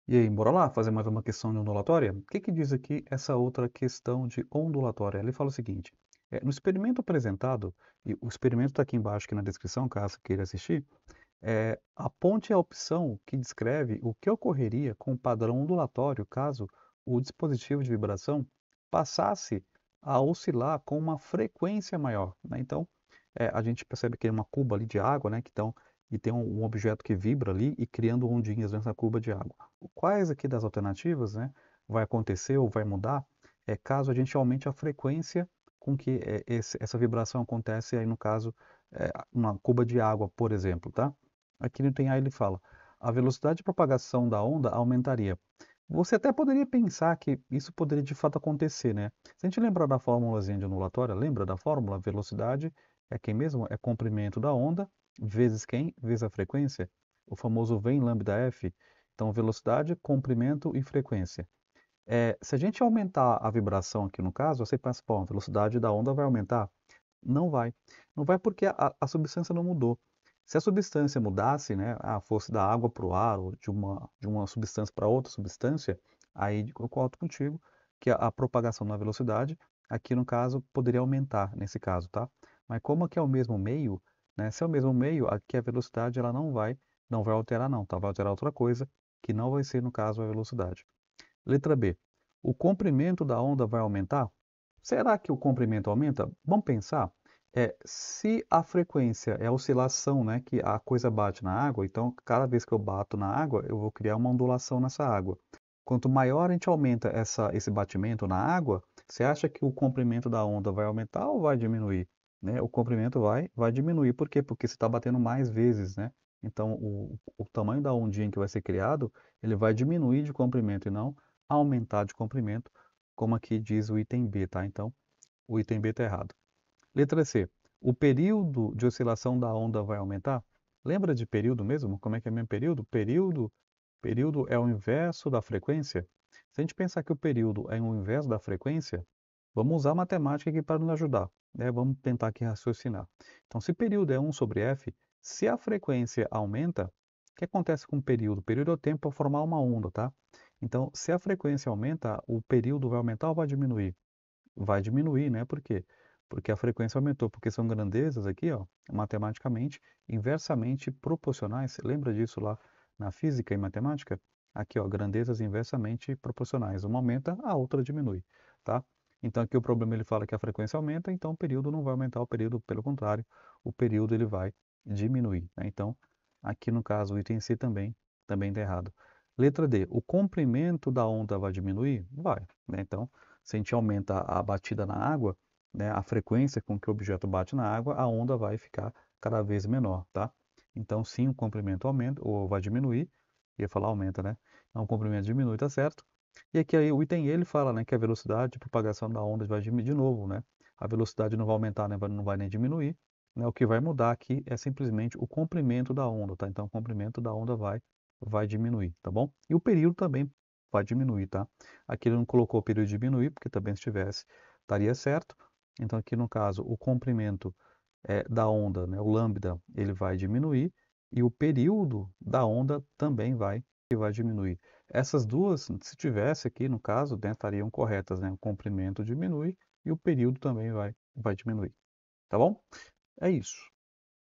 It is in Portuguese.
E aí, bora lá fazer mais uma questão de ondulatória? O que que diz aqui essa outra questão de ondulatória? Ele fala o seguinte: no experimento apresentado, e o experimento está aqui embaixo, aqui na descrição, caso queira assistir, aponte a opção que descreve o que ocorreria com o padrão ondulatório caso o dispositivo de vibração passasse a oscilar com uma frequência maior, né? Então, a gente percebe que é uma cuba ali de água, né? E tem um objeto que vibra ali e criando ondinhas nessa cuba de água. Quais aqui das alternativas, né, vai acontecer ou vai mudar, caso a gente aumente a frequência com que essa vibração acontece aí no caso, uma cuba de água, por exemplo, tá? Aqui no item A ele fala: "A velocidade de propagação da onda aumentaria". Você até poderia pensar que isso poderia de fato acontecer, né. Se a gente lembrar da formulazinha de ondulatória, lembra da fórmula? Velocidade é quem mesmo? É comprimento da onda, vezes quem? Vezes a frequência. O famoso V em lambda_f. Então velocidade, comprimento e frequência. Se a gente aumentar a vibração aqui no caso, você pensa: "Bom, a velocidade da onda vai aumentar". Não vai. Não vai porque a substância não mudou. Se a substância mudasse, né, fosse da água para o ar ou de uma substância para outra substância, aí eu concordo contigo que a propagação da velocidade, aqui no caso, poderia aumentar nesse caso, tá. Mas como aqui é o mesmo meio, né, se é o mesmo meio, aqui a velocidade ela não vai alterar não, tá, vai alterar outra coisa, que não vai ser no caso a velocidade. Letra B, o comprimento da onda vai aumentar? Será que o comprimento aumenta? Vamos pensar, se a frequência é a oscilação, né, que a coisa bate na água, então cada vez que eu bato na água, eu vou criar uma ondulação nessa água. Quanto maior a gente aumenta esse batimento na água, você acha que o comprimento da onda vai aumentar ou vai diminuir? Né, o comprimento vai diminuir, por quê? Porque você está batendo mais vezes, né? Então o tamanho da ondinha que vai ser criado, ele vai diminuir de comprimento e não aumentar de comprimento, como aqui diz o item B, tá? Então, o item B está errado. Letra C. O período de oscilação da onda vai aumentar? Lembra de período mesmo? Como é que é mesmo período? Período é o inverso da frequência? Se a gente pensar que o período é o inverso da frequência, vamos usar a matemática aqui para nos ajudar, né? Vamos tentar aqui raciocinar. Então, se período é 1 sobre f, se a frequência aumenta, o que acontece com o período? O período é o tempo para formar uma onda, tá? Então, se a frequência aumenta, o período vai aumentar ou vai diminuir? Vai diminuir, né, por quê? Porque a frequência aumentou, porque são grandezas aqui, ó, matematicamente inversamente proporcionais, lembra disso lá na física e matemática? Aqui, ó, grandezas inversamente proporcionais, uma aumenta, a outra diminui, tá? Então aqui o problema ele fala que a frequência aumenta, então o período não vai aumentar, o período, pelo contrário, o período ele vai diminuir, né? Então, aqui no caso o item C também está errado. Letra D, o comprimento da onda vai diminuir? Vai, né? Então, se a gente aumenta a batida na água, né, a frequência com que o objeto bate na água, a onda vai ficar cada vez menor, tá? Então, sim, o comprimento aumenta, ou vai diminuir, ia falar aumenta, né? Então, o comprimento diminui, tá certo? E aqui aí, o item E, ele fala, né, que a velocidade de propagação da onda vai diminuir de novo, né? A velocidade não vai aumentar, né, não vai nem diminuir, né? O que vai mudar aqui é simplesmente o comprimento da onda, tá? Então, o comprimento da onda vai diminuir, tá bom? E o período também vai diminuir, tá? Aqui ele não colocou o período diminuir, porque também se tivesse, estaria certo. Então aqui no caso, o comprimento, da onda, né, o lambda, ele vai diminuir, e o período da onda também vai diminuir. Essas duas, se tivesse aqui no caso, né, estariam corretas, né, o comprimento diminui e o período também vai diminuir, tá bom? É isso.